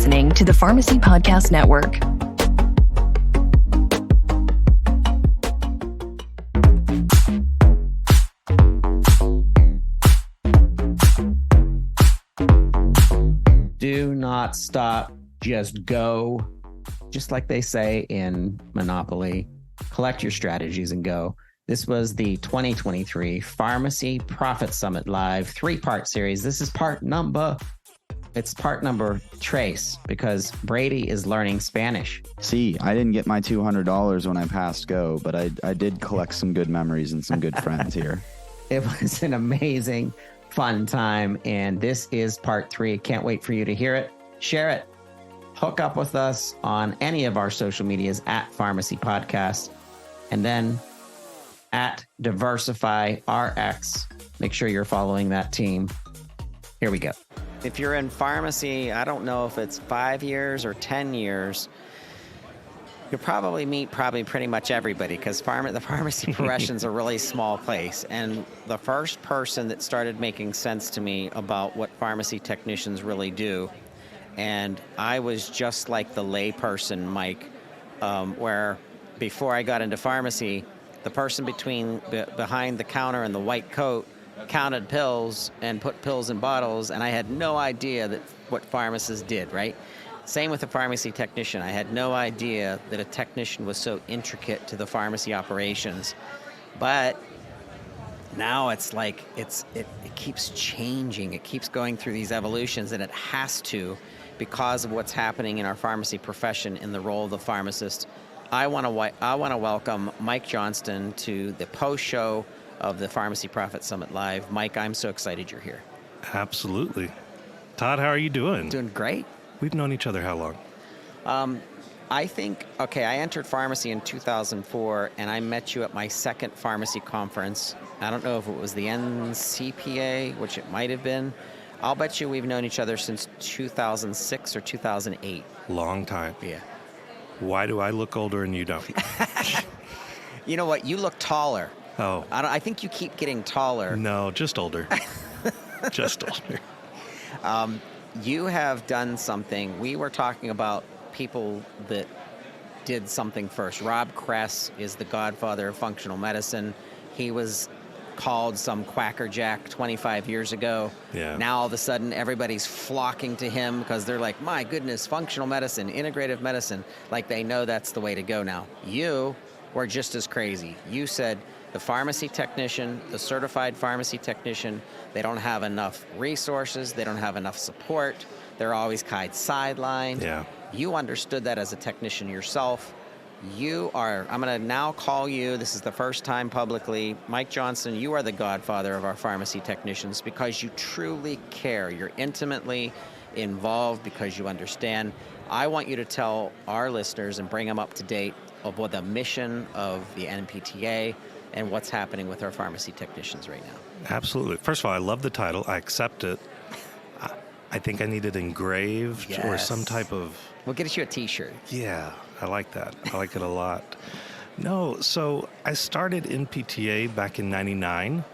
listening to the Pharmacy Podcast Network. Do not stop, just go. Just like they say in Monopoly, collect your strategies and go. This was the 2023 Pharmacy Profit Summit Live 3-part series. This is part number Trace, because Brady is learning Spanish. See, I didn't get my $200 when I passed go, but I did collect some good memories and some good friends here. It was an amazing, fun time, and this is part 3. Can't wait for you to hear it. Share it. Hook up with us on any of our social medias at Pharmacy Podcast, and then at DiversifyRx. Make sure you're following that team. Here we go. If you're in pharmacy, I don't know if it's 5 years or 10 years, you'll probably meet pretty much everybody, because the pharmacy profession's a really small place. And the first person that started making sense to me about what pharmacy technicians really do, and I was just like the lay person, Mike, where before I got into pharmacy, the person behind the counter in the white coat counted pills and put pills in bottles, and I had no idea what pharmacists did, right? Same with a pharmacy technician. I had no idea that a technician was so intricate to the pharmacy operations. But now it's like it keeps changing. It keeps going through these evolutions, and it has to, because of what's happening in our pharmacy profession in the role of the pharmacist. I want to welcome Mike Johnston to the post-show of the Pharmacy Profit Summit Live. Mike, I'm so excited you're here. Absolutely. Todd, how are you doing? Doing great. We've known each other how long? I entered pharmacy in 2004, and I met you at my second pharmacy conference. I don't know if it was the NCPA, which it might have been. I'll bet you we've known each other since 2006 or 2008. Long time. Yeah. Why do I look older and you don't? You know what? You look taller. Oh. I think you keep getting taller. No, just older. Just older. You have done something. We were talking about people that did something first. Rob Kress is the godfather of functional medicine. He was called some quackerjack 25 years ago. Yeah. Now all of a sudden everybody's flocking to him because they're like, my goodness, functional medicine, integrative medicine. Like they know that's the way to go now. You were just as crazy. You said the pharmacy technician, the certified pharmacy technician, they don't have enough resources. They don't have enough support. They're always kind of sidelined. Yeah. You understood that as a technician yourself. I'm going to now call you, this is the first time publicly, Mike Johnston, you are the godfather of our pharmacy technicians because you truly care. You're intimately involved because you understand. I want you to tell our listeners and bring them up to date of what the mission of the NPTA and what's happening with our pharmacy technicians right now. Absolutely. First of all, I love the title. I accept it. I think I need it engraved or some type of... We'll get you a T-shirt. Yeah, I like that. I like it a lot. No, so I started NPTA back in '99.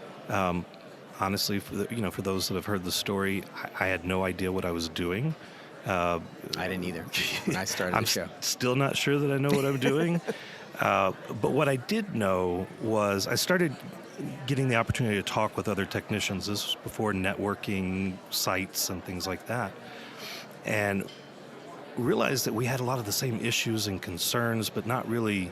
Honestly, for those that have heard the story, I had no idea what I was doing. I didn't either when I started the show. I'm still not sure that I know what I'm doing. But what I did know was I started getting the opportunity to talk with other technicians. This was before networking sites and things like that. And realized that we had a lot of the same issues and concerns, but not really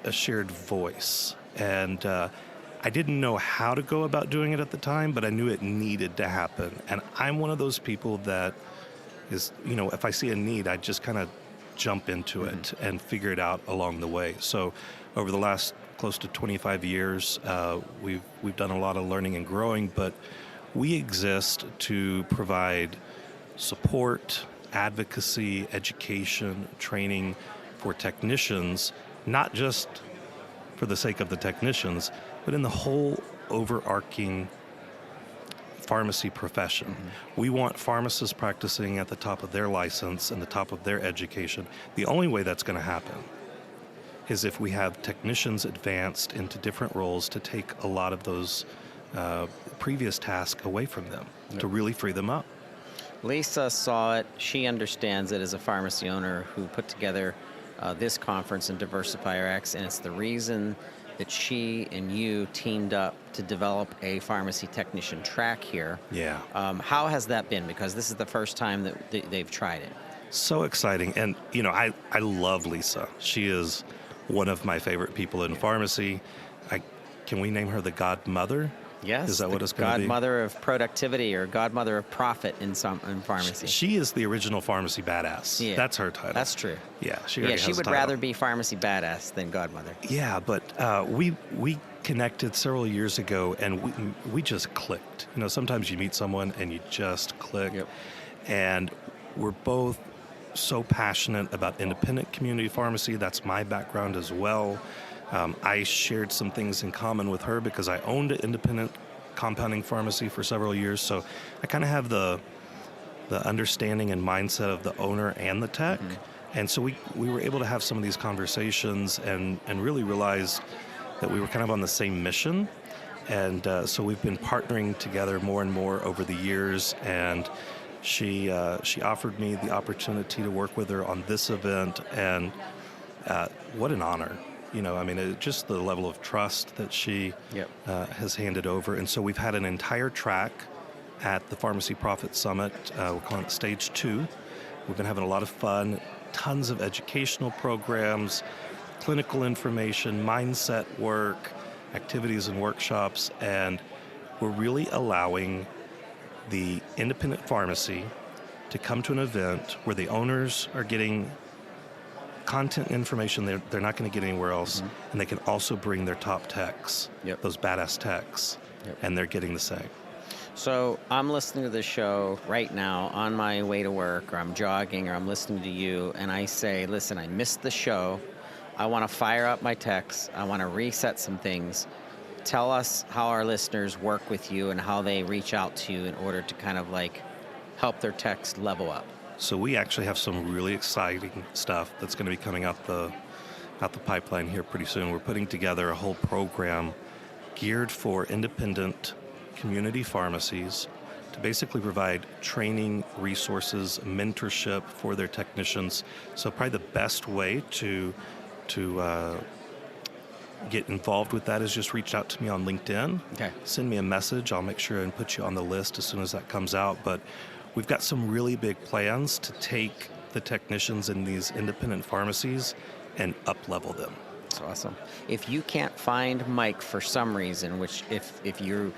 a shared voice. And I didn't know how to go about doing it at the time, but I knew it needed to happen. And I'm one of those people that is, if I see a need, I just kind of jump into it and figure it out along the way. So over the last close to 25 years, we've done a lot of learning and growing, but we exist to provide support, advocacy, education, training for technicians, not just for the sake of the technicians, but in the whole overarching pharmacy profession. Mm-hmm. We want pharmacists practicing at the top of their license and the top of their education. The only way that's going to happen is if we have technicians advanced into different roles to take a lot of those previous tasks away from them, to really free them up. Lisa saw it. She understands it as a pharmacy owner who put together this conference in DiversifyRx, and it's the reason that she and you teamed up to develop a pharmacy technician track here. Yeah. How has that been? Because this is the first time that they've tried it. So exciting. And, I love Lisa. She is one of my favorite people in pharmacy. Can we name her the godmother? Yes. Is that what it's going to be? Godmother of productivity or godmother of profit in pharmacy. She is the original pharmacy badass. Yeah. That's her title. That's true. Yeah, she would rather be pharmacy badass than godmother. Yeah, but we connected several years ago, and we just clicked. Sometimes you meet someone and you just click. Yep. And we're both so passionate about independent community pharmacy. That's my background as well. I shared some things in common with her because I owned an independent compounding pharmacy for several years. So I kind of have the understanding and mindset of the owner and the tech. Mm-hmm. And so we were able to have some of these conversations and really realize that we were kind of on the same mission. And so we've been partnering together more and more over the years. And she offered me the opportunity to work with her on this event. And what an honor. Just the level of trust that she has handed over. And so we've had an entire track at the Pharmacy Profit Summit. We're calling it Stage 2. We've been having a lot of fun, tons of educational programs, clinical information, mindset work, activities and workshops, and we're really allowing the independent pharmacy to come to an event where the owners are getting content and information they're not going to get anywhere else, mm-hmm. and they can also bring their top techs, those badass techs, and they're getting the same. So I'm listening to this show right now on my way to work, or I'm jogging, or I'm listening to you, and I say, listen, I missed the show. I want to fire up my techs. I want to reset some things. Tell us how our listeners work with you and how they reach out to you in order to kind of help their techs level up. So we actually have some really exciting stuff that's going to be coming out the pipeline here pretty soon. We're putting together a whole program geared for independent community pharmacies to basically provide training, resources, mentorship for their technicians. So probably the best way to get involved with that is just reach out to me on LinkedIn. Okay. Send me a message. I'll make sure and put you on the list as soon as that comes out. But we've got some really big plans to take the technicians in these independent pharmacies and up-level them. That's awesome. If you can't find Mike for some reason, which if you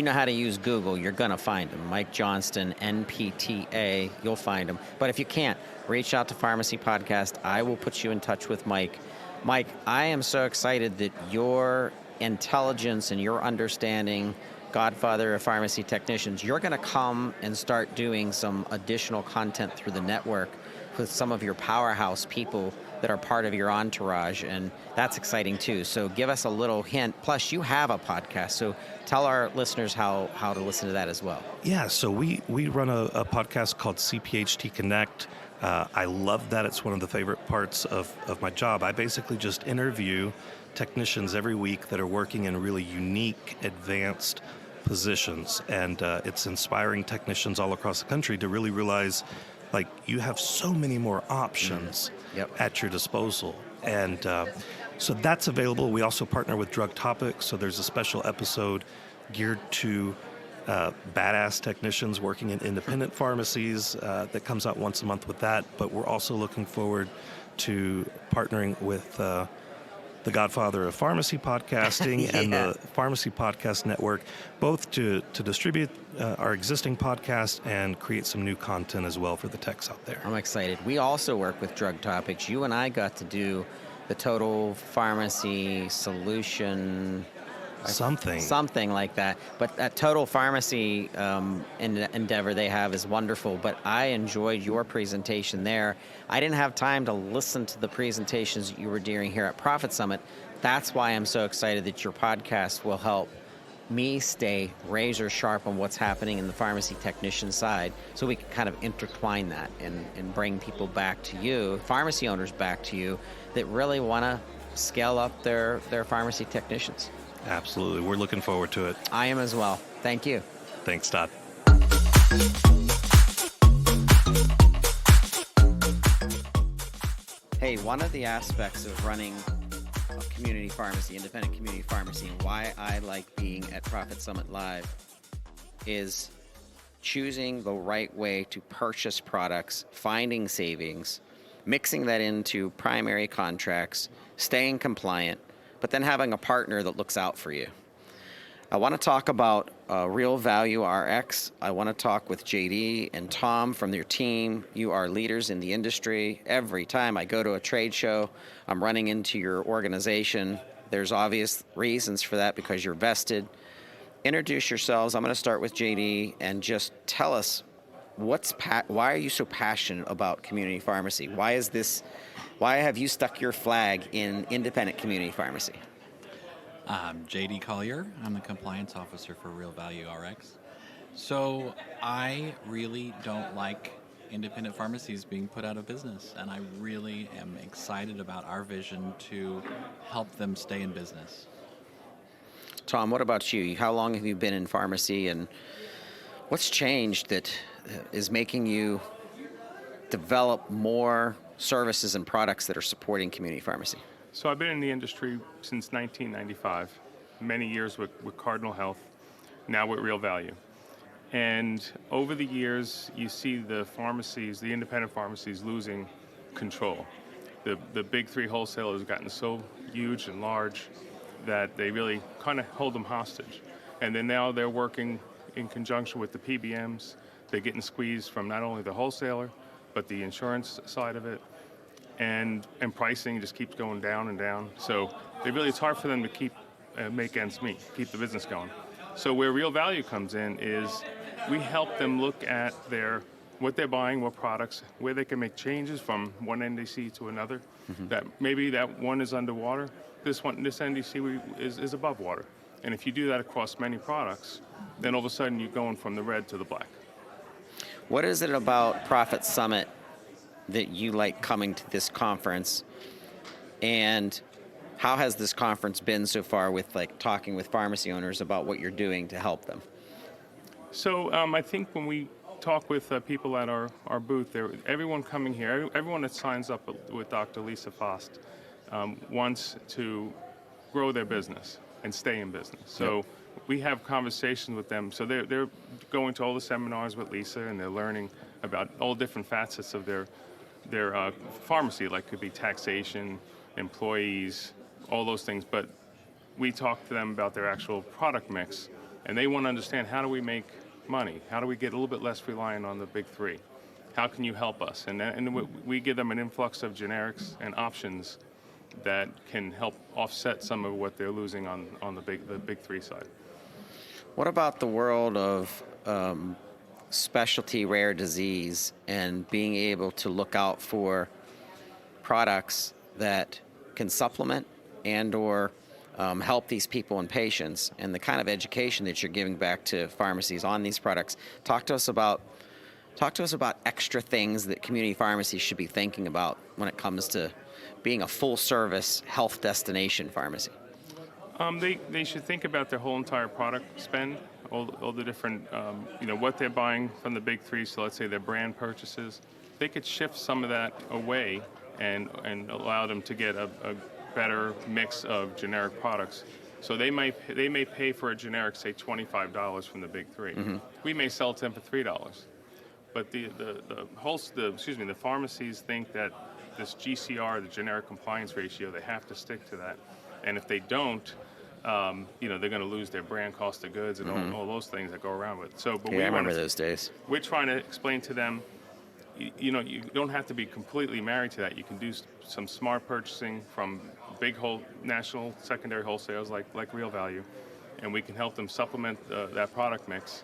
know how to use Google, you're going to find him. Mike Johnston, NPTA, you'll find him. But if you can't, reach out to Pharmacy Podcast. I will put you in touch with Mike. Mike, I am so excited that your intelligence and your understanding, godfather of pharmacy technicians, you're going to come and start doing some additional content through the network with some of your powerhouse people that are part of your entourage, and that's exciting too. So give us a little hint. Plus, you have a podcast, so tell our listeners how to listen to that as well. Yeah, so we run a podcast called CPHT Connect. I love that. It's one of the favorite parts of my job. I basically just interview technicians every week that are working in really unique, advanced positions, and it's inspiring technicians all across the country to really realize you have so many more options at your disposal. And so that's available. We also partner with Drug Topics, so there's a special episode geared to badass technicians working in independent pharmacies that comes out once a month with that. But we're also looking forward to partnering with the godfather of pharmacy podcasting and the Pharmacy Podcast Network, both to distribute our existing podcast and create some new content as well for the techs out there. I'm excited. We also work with Drug Topics. You and I got to do the Total Pharmacy Solution... Something like that. But that Total Pharmacy endeavor they have is wonderful, but I enjoyed your presentation there. I didn't have time to listen to the presentations you were doing here at Profit Summit. That's why I'm so excited that your podcast will help me stay razor sharp on what's happening in the pharmacy technician side, so we can kind of intertwine that and bring people back to you, pharmacy owners back to you, that really want to scale up their pharmacy technicians. Absolutely. We're looking forward to it. I am as well. Thank you. Thanks, Todd. Hey, one of the aspects of running a community pharmacy, independent community pharmacy, and why I like being at Profit Summit Live is choosing the right way to purchase products, finding savings, mixing that into primary contracts, staying compliant, but then having a partner that looks out for you. I want to talk about Real Value RX. I want to talk with JD and Tom from your team. You are leaders in the industry. Every time I go to a trade show, I'm running into your organization. There's obvious reasons for that because you're vested. Introduce yourselves. I'm going to start with JD and just tell us why are you so passionate about community pharmacy? Why have you stuck your flag in independent community pharmacy? JD Collier. I'm the compliance officer for Real Value RX. So I really don't like independent pharmacies being put out of business, and I really am excited about our vision to help them stay in business. Tom, what about you? How long have you been in pharmacy, and what's changed that is making you develop more services and products that are supporting community pharmacy? So I've been in the industry since 1995, many years with Cardinal Health, now with Real Value. And over the years, you see the pharmacies, the independent pharmacies, losing control. The big three wholesalers have gotten so huge and large that they really kind of hold them hostage. And then now they're working in conjunction with the PBMs. They're getting squeezed from not only the wholesaler, but the insurance side of it. And pricing just keeps going down and down. So it's hard for them to make ends meet, keep the business going. So where Real Value comes in is we help them look at what they're buying, what products, where they can make changes from one NDC to another. That maybe that one is underwater, this NDC is above water. And if you do that across many products, then all of a sudden you're going from the red to the black. What is it about Profit Summit that you like coming to this conference, and how has this conference been so far with talking with pharmacy owners about what you're doing to help them? So I think when we talk with people at our booth, everyone coming here, everyone that signs up with Dr. Lisa Fost wants to grow their business and stay in business. So we have conversations with them. So they're going to all the seminars with Lisa, and they're learning about all different facets of their pharmacy, like could be taxation, employees, all those things. But we talk to them about their actual product mix, and they want to understand, how do we make money? How do we get a little bit less reliant on the big three? How can you help us? And we give them an influx of generics and options that can help offset some of what they're losing on the big three side. What about the world of specialty rare disease and being able to look out for products that can supplement and or help these people and patients, and the kind of education that you're giving back to pharmacies on these products? Talk to us about extra things that community pharmacies should be thinking about when it comes to being a full-service health destination pharmacy. They should think about their whole entire product spend, all the different, what they're buying from the big three. So let's say their brand purchases, they could shift some of that away and allow them to get a better mix of generic products. So they may pay for a generic, say $25 from the big three. We may sell it to them for $3. But the pharmacies think that this GCR, the generic compliance ratio, they have to stick to that. And if they don't, they're going to lose their brand cost of goods and all those things that go around with it. So, but I remember those days. We're trying to explain to them, you don't have to be completely married to that. You can do some smart purchasing from big national secondary wholesalers like Real Value, and we can help them supplement that product mix,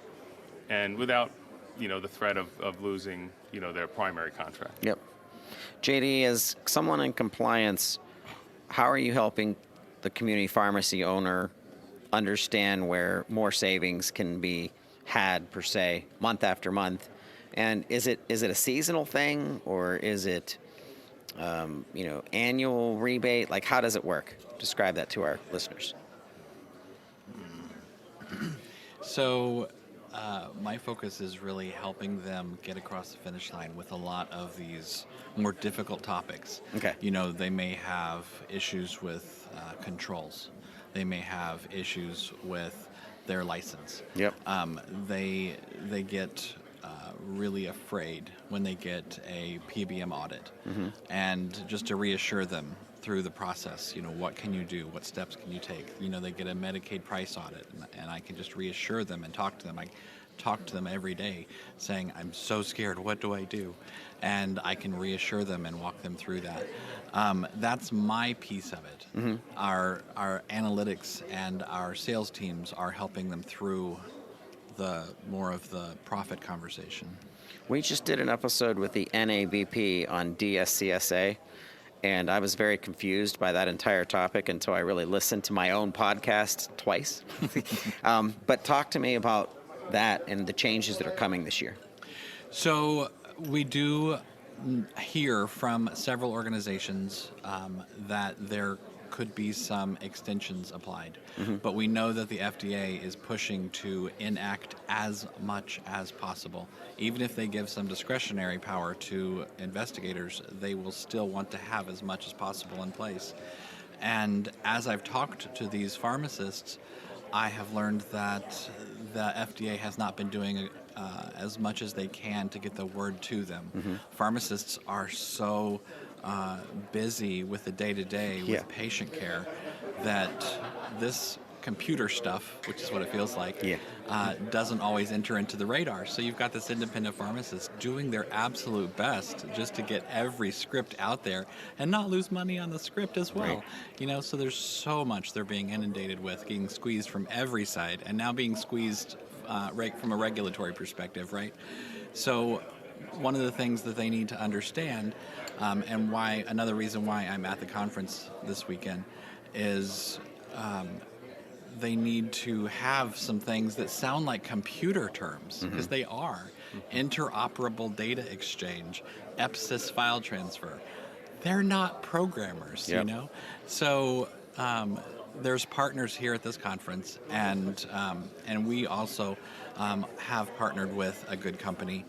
and without the threat of losing their primary contract. Yep. JD, as someone in compliance, how are you helping the community pharmacy owner understand where more savings can be had, per se, month after month? And is it a seasonal thing, or is it annual rebate? Like, how does it work? Describe that to our listeners. So my focus is really helping them get across the finish line with a lot of these more difficult topics. Okay. You know, they may have issues with controls. They may have issues with their license. Yep. They get really afraid when they get a PBM audit, and just to reassure them through the process, you know, what can you do? What steps can you take? You know, they get a Medicaid price audit, and I can just reassure them and talk to them. I talk to them every day saying, I'm so scared, what do I do? And I can reassure them and walk them through that. That's my piece of it. Our analytics and our sales teams are helping them through the more of the profit conversation. We just did an episode with the NABP on DSCSA, and I was very confused by that entire topic until I really listened to my own podcast twice. But talk to me about that and the changes that are coming this year. So we do hear from several organizations that there could be some extensions applied. But we know that the FDA is pushing to enact as much as possible. Even if they give some discretionary power to investigators, they will still want to have as much as possible in place. And as I've talked to these pharmacists, I have learned that the FDA has not been doing as much as they can to get the word to them. Pharmacists are so busy with the day-to-day with patient care that this computer stuff, which is what it feels like, doesn't always enter into the radar. So you've got this independent pharmacist doing their absolute best just to get every script out there and not lose money on the script as well. You know, so there's so much they're being inundated with, getting squeezed from every side, and now being squeezed from a regulatory perspective, right? So one of the things that they need to understand, and another reason why I'm at the conference this weekend, is they need to have some things that sound like computer terms, because they are. Interoperable data exchange, EPSIS file transfer. They're not programmers, you know? So there's partners here at this conference, and we also have partnered with a good company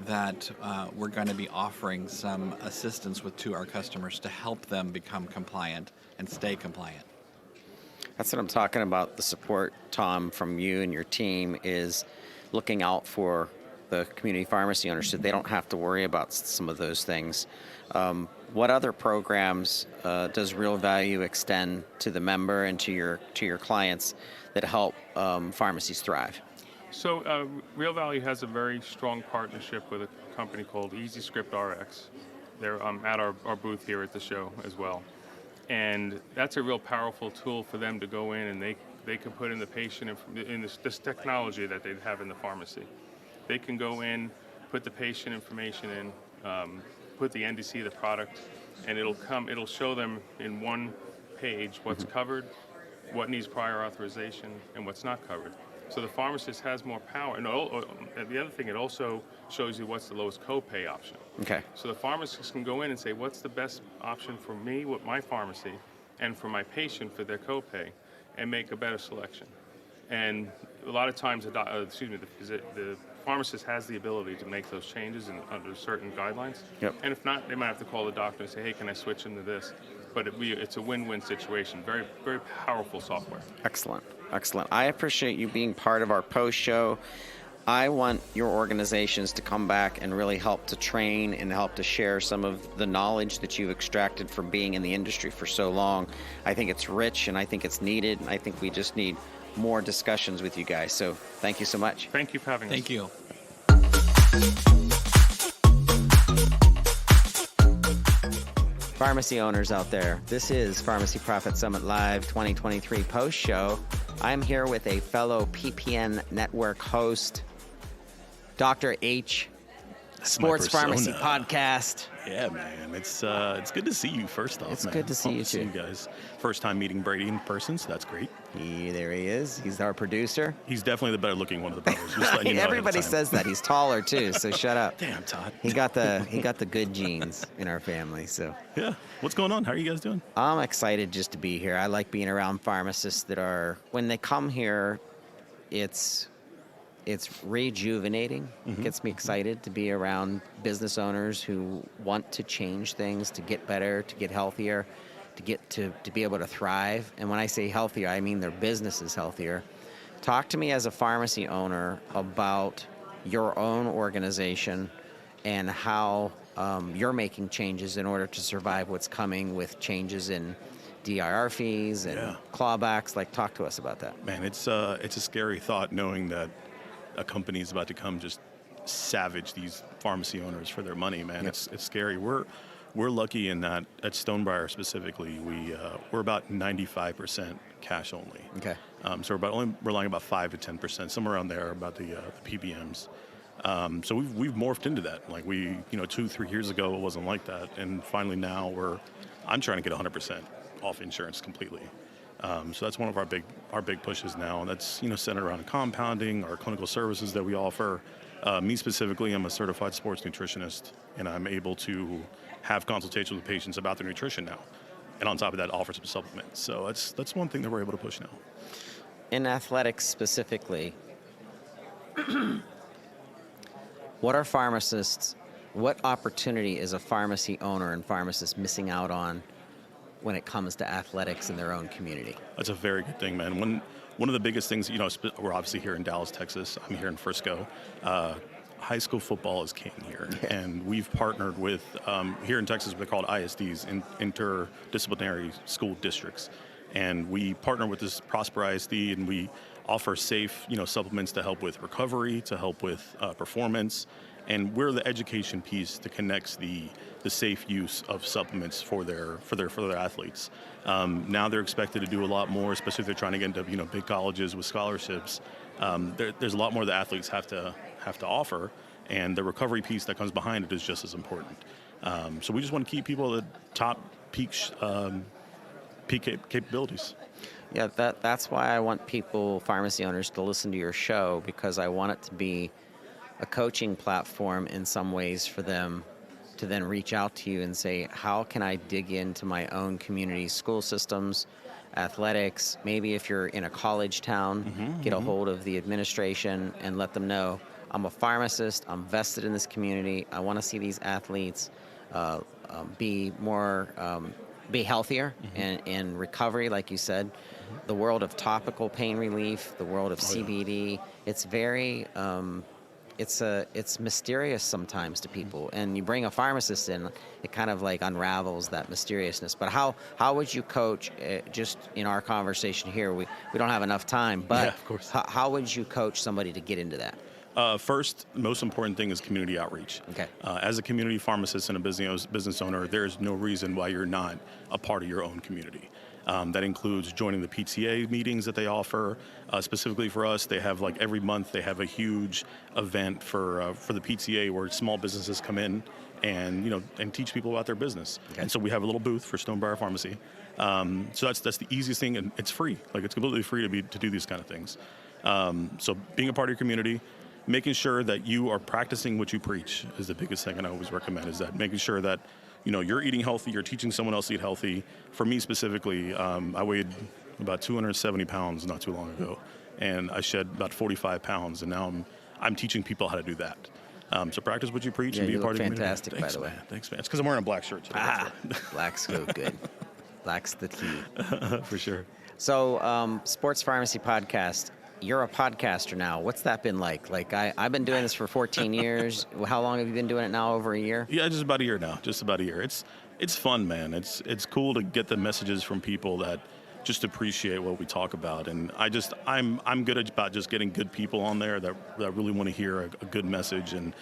that we're going to be offering some assistance to our customers to help them become compliant and stay compliant. That's what I'm talking about. The support, Tom, from you and your team is looking out for the community pharmacy owners so they don't have to worry about some of those things. What other programs does Real Value extend to the member and to your clients that help pharmacies thrive? So Real Value has a very strong partnership with a company called EasyScriptRx. They're at our booth here at the show as well. And that's a real powerful tool for them to go in, and they can put in the patient in this technology that they have in the pharmacy. They can go in, put the patient information in, put the NDC of the product, and it'll show them in one page what's covered, what needs prior authorization, and what's not covered. So the pharmacist has more power. And the other thing, it also shows you what's the lowest copay option. Okay. So the pharmacist can go in and say, what's the best option for me with my pharmacy and for my patient for their copay, and make a better selection. And a lot of times, the pharmacist has the ability to make those changes under certain guidelines. Yep. And if not, they might have to call the doctor and say, hey, can I switch them to this? But it's a win-win situation. Very, very powerful software. Excellent. Excellent. I appreciate you being part of our post show. I want your organizations to come back and really help to train and help to share some of the knowledge that you've extracted from being in the industry for so long. I think it's rich and I think it's needed. And I think we just need more discussions with you guys. So thank you so much. Thank you for having us. Thank you. Pharmacy owners out there, this is Pharmacy Profit Summit Live 2023 post show. I'm here with a fellow PPN Network host, Dr. H, Sports Pharmacy Podcast. Yeah, man. It's good to see you first off, It's man. good to see you, See too. you guys. First time meeting Brady in person, so that's great. There he is. He's our producer. He's definitely the better looking one of the brothers. Just letting you know ahead of Everybody time. says that. He's taller, too, so shut up. Damn, Todd. He got the good genes in our family, so. Yeah. What's going on? How are you guys doing? I'm excited just to be here. I like being around pharmacists that are, when they come here, it's it's rejuvenating. It gets me excited to be around business owners who want to change things, to get better, to get healthier, to be able to thrive. And when I say healthier, I mean their business is healthier. Talk to me as a pharmacy owner about your own organization and how you're making changes in order to survive what's coming with changes in DIR fees and clawbacks. Like, talk to us about that. Man, it's a scary thought knowing that a company is about to come just savage these pharmacy owners for their money, man. It's scary. We're lucky in that at Stonebriar specifically, we're about 95% cash only. Okay. So we're only relying about 5 to 10%, somewhere around there, about the PBMs. So we've morphed into that. Like 2-3 years ago, it wasn't like that, and finally now I'm trying to get 100% off insurance completely. So that's one of our big pushes now, and that's centered around compounding, our clinical services that we offer. Me specifically, I'm a certified sports nutritionist, and I'm able to have consultations with patients about their nutrition now, and on top of that, offer some supplements. So that's one thing that we're able to push now. In athletics specifically, what opportunity is a pharmacy owner and pharmacist missing out on when it comes to athletics in their own community? That's a very good thing, man. One of the biggest things, we're obviously here in Dallas, Texas. I'm here in Frisco. High school football is king here, and we've partnered with, here in Texas, they're called ISDs, interdisciplinary school districts. And we partner with this Prosper ISD, and we offer safe, supplements to help with recovery, to help with performance. And we're the education piece that connects the safe use of supplements for their athletes. Now they're expected to do a lot more, especially if they're trying to get into big colleges with scholarships. There's a lot more the athletes have to offer, and the recovery piece that comes behind it is just as important. So we just want to keep people at the top peak capabilities. Yeah, that's why I want pharmacy owners, to listen to your show, because I want it to be a coaching platform in some ways for them to then reach out to you and say, how can I dig into my own community school systems, athletics? Maybe if you're in a college town, get a hold of the administration and let them know, I'm a pharmacist, I'm vested in this community, I want to see these athletes be healthier and in recovery, like you said. The world of topical pain relief, the world of CBD, it's very it's mysterious sometimes to people, and you bring a pharmacist in, it kind of like unravels that mysteriousness. But how would you coach, just in our conversation here, we don't have enough time, but of course. How would you coach somebody to get into that? First, most important thing is community outreach. Okay. As a community pharmacist and a business owner, there's no reason why you're not a part of your own community. That includes joining the PTA meetings that they offer. Specifically for us, they have every month they have a huge event for the PTA where small businesses come in and teach people about their business. Okay. And so we have a little booth for Stonebriar Pharmacy. So that's the easiest thing, and it's free. It's completely free to do these kind of things. So being a part of your community, making sure that you are practicing what you preach is the biggest thing, and I always recommend is that making sure that you're eating healthy, you're teaching someone else to eat healthy. For me specifically, I weighed about 270 pounds not too long ago, and I shed about 45 pounds, and now I'm teaching people how to do that. So practice what you preach and be a part of the community. Fantastic, by the way. Thanks, man. It's because I'm wearing a black shirt today. Black's so good. Black's the key. For sure. So, Sports Pharmacy Podcast. You're a podcaster now. What's that been like? I've been doing this for 14 years. How long have you been doing it now? Over a year? Yeah, just about a year now. Just about a year. It's fun, man. It's cool to get the messages from people that just appreciate what we talk about. And I'm good about just getting good people on there that really want to hear a good message. And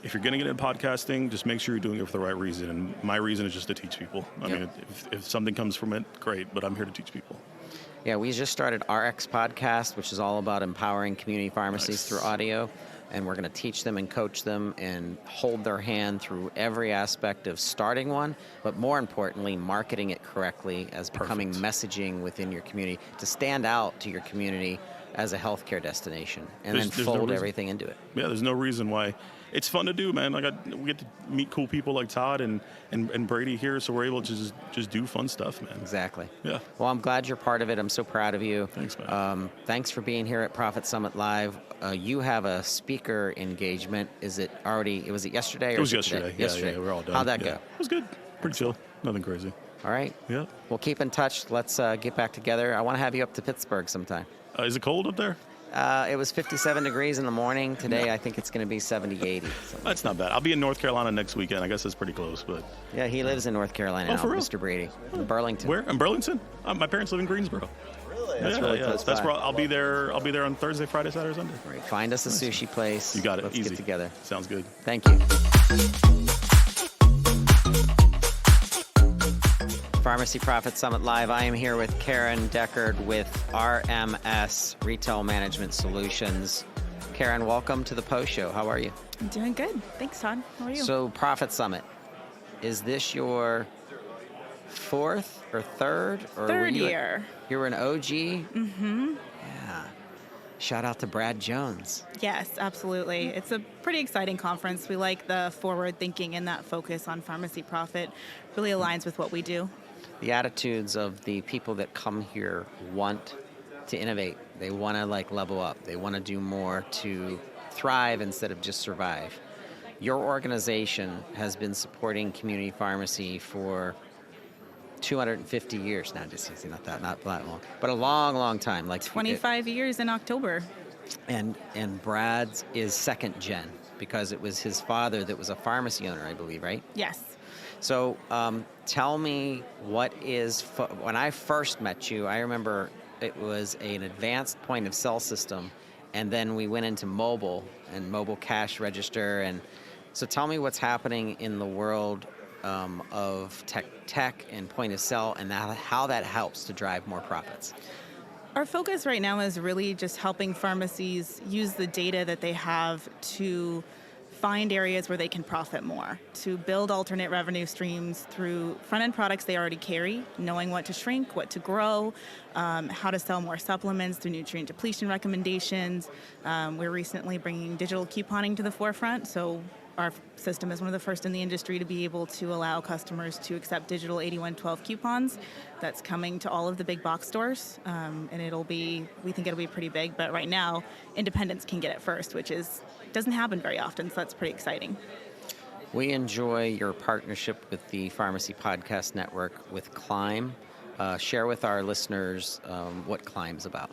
if you're going to get into podcasting, just make sure you're doing it for the right reason. And my reason is just to teach people. I mean, if something comes from it, great. But I'm here to teach people. Yeah, we just started RX Podcast, which is all about empowering community pharmacies through audio. And we're going to teach them and coach them and hold their hand through every aspect of starting one, but more importantly, marketing it correctly as becoming messaging within your community to stand out to your community as a healthcare destination, and There's then no fold reason. everything into it. Yeah, there's no reason why. It's fun to do, man. We get to meet cool people like Todd and Brady here, so we're able to just do fun stuff, man. Exactly. Yeah. Well, I'm glad you're part of it. I'm so proud of you. Thanks, man. Thanks for being here at Profit Summit Live. You have a speaker engagement. Is it already? Was it yesterday? Or It was is it yesterday. Yesterday. Yeah, we're all done. How'd that Yeah. go? It was good. Pretty chill. Nothing crazy. All right. Yeah. We'll keep in touch. Let's get back together. I want to have you up to Pittsburgh sometime. Is it cold up there? It was 57 degrees in the morning. Today, I think it's going to be 70, 80. That's not bad. I'll be in North Carolina next weekend. I guess that's pretty close, but. Yeah, he lives in North Carolina Oh, now, for real? Mr. Brady, in Burlington. Where? In Burlington? My parents live in Greensboro. Really? That's really close That's by. where I'll be there. I'll be there on Thursday, Friday, Saturday, Sunday. Right. Find us a sushi place. You got it. Let's Easy. get together. Sounds good. Thank you. Pharmacy Profit Summit Live. I am here with Karen Deckard with RMS Retail Management Solutions. Karen, welcome to the post show. How are you? I'm doing good. Thanks, Todd. How are you? So, Profit Summit, is this your fourth or third? Or Third year. You were an OG? Mm-hmm. Yeah. Shout out to Brad Jones. Yes, absolutely. It's a pretty exciting conference. We like the forward thinking and that focus on pharmacy profit. Really aligns with what we do. The attitudes of the people that come here want to innovate. They want to level up. They want to do more to thrive instead of just survive. Your organization has been supporting community pharmacy for 250 years now. Just easy, not that long, but a long, long time. 25 years in October. And Brad's is second gen because it was his father that was a pharmacy owner, I believe, right? Yes. So tell me when I first met you, I remember it was an advanced point of sale system, and then we went into mobile and mobile cash register. And so tell me what's happening in the world of tech and point of sale and how that helps to drive more profits. Our focus right now is really just helping pharmacies use the data that they have to find areas where they can profit more, to build alternate revenue streams through front-end products they already carry, knowing what to shrink, what to grow, how to sell more supplements through nutrient depletion recommendations. We're recently bringing digital couponing to the forefront, so our system is one of the first in the industry to be able to allow customers to accept digital 8112 coupons. That's coming to all of the big box stores, and we think it'll be pretty big, but right now, independents can get it first, which doesn't happen very often, so that's pretty exciting. We enjoy your partnership with the Pharmacy Podcast Network with Climb. Share with our listeners what Climb's about.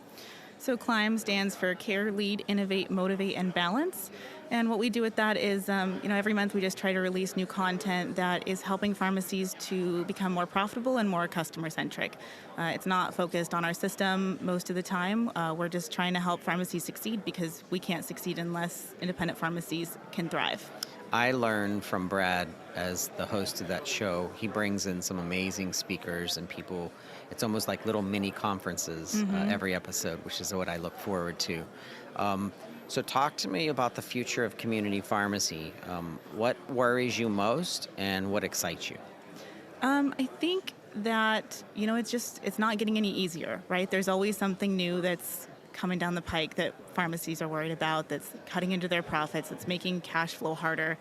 So Climb stands for Care, Lead, Innovate, Motivate, and Balance. And what we do with that is, every month we just try to release new content that is helping pharmacies to become more profitable and more customer-centric. It's not focused on our system most of the time. We're just trying to help pharmacies succeed because we can't succeed unless independent pharmacies can thrive. I learned from Brad as the host of that show. He brings in some amazing speakers and people. It's almost like little mini conferences every episode, which is what I look forward to. So talk to me about the future of community pharmacy. What worries you most and what excites you? I think that, it's not getting any easier, right? There's always something new that's coming down the pike that pharmacies are worried about, that's cutting into their profits, that's making cash flow harder.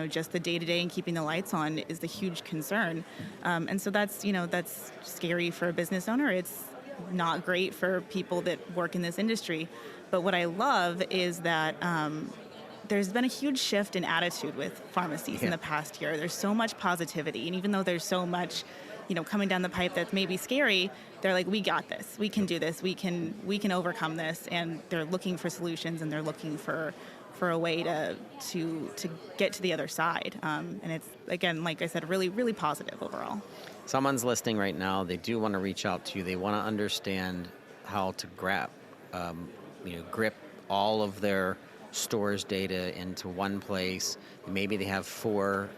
Just the day-to-day and keeping the lights on is the huge concern. And so that's scary for a business owner. It's not great for people that work in this industry. But what I love is that there's been a huge shift in attitude with pharmacies in the past year. There's so much positivity. And even though there's so much, coming down the pipe that's maybe scary, they're like, we got this. We can do this. We can overcome this. And they're looking for solutions, and they're looking for a way to get to the other side. And it's, again, like I said, really, really positive overall. Someone's listening right now. They do want to reach out to you. They want to understand how to grip all of their stores data into one place. Maybe they have 4,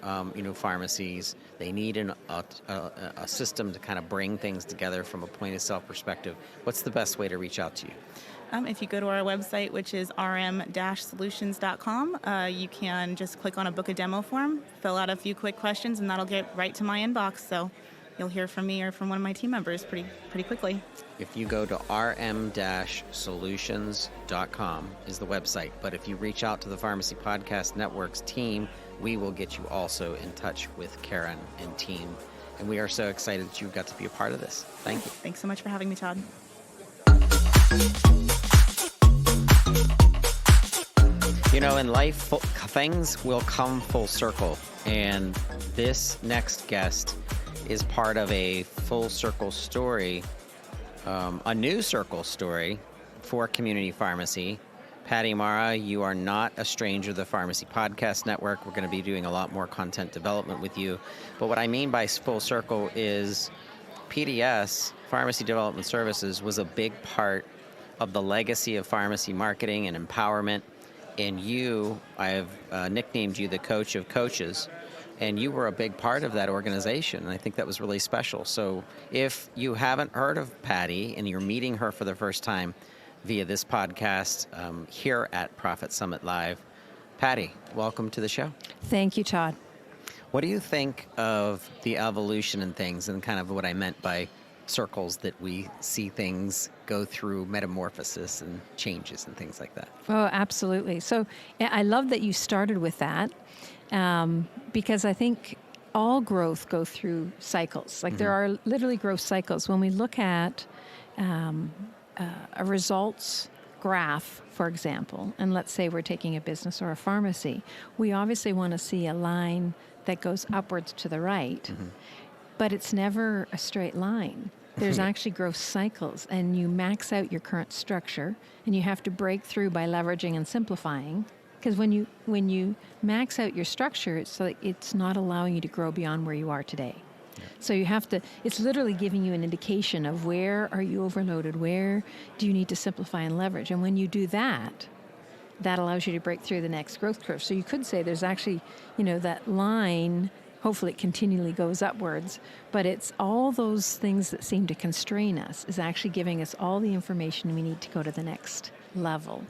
pharmacies. They need a system to kind of bring things together from a point of sale perspective. What's the best way to reach out to you? If you go to our website, which is rm-solutions.com, you can just click on a book a demo form, fill out a few quick questions, and that'll get right to my inbox. So you'll hear from me or from one of my team members pretty quickly. If you go to rm-solutions.com is the website. But if you reach out to the Pharmacy Podcast Network's team, we will get you also in touch with Karen and team. And we are so excited that you got to be a part of this. Thank you. Thanks so much for having me, Todd. You know, in life, things will come full circle. And this next guest is part of a full circle story, a new circle story for community pharmacy. Patti Mara, you are not a stranger to the Pharmacy Podcast Network. We're going to be doing a lot more content development with you. But what I mean by full circle is PDS, Pharmacy Development Services, was a big part of the legacy of pharmacy marketing and empowerment. And you, I have nicknamed you the coach of coaches, and you were a big part of that organization. And I think that was really special. So if you haven't heard of Patti and you're meeting her for the first time via this podcast here at Profit Summit Live, Patti, welcome to the show. Thank you, Todd. What do you think of the evolution in things and kind of what I meant by circles, that we see things go through metamorphosis and changes and things like that? Oh, absolutely. So I love that you started with that because I think all growth go through cycles. Like there are literally growth cycles. When we look at a results graph, for example, and let's say we're taking a business or a pharmacy, we obviously want to see a line that goes upwards to the right, but it's never a straight line. There's actually growth cycles, and you max out your current structure, and you have to break through by leveraging and simplifying. Because when you max out your structure, it's not allowing you to grow beyond where you are today. So you have to, it's literally giving you an indication of where are you overloaded, where do you need to simplify and leverage. And when you do that, that allows you to break through the next growth curve. So you could say there's actually, that line, hopefully it continually goes upwards, but it's all those things that seem to constrain us is actually giving us all the information we need to go to the next level.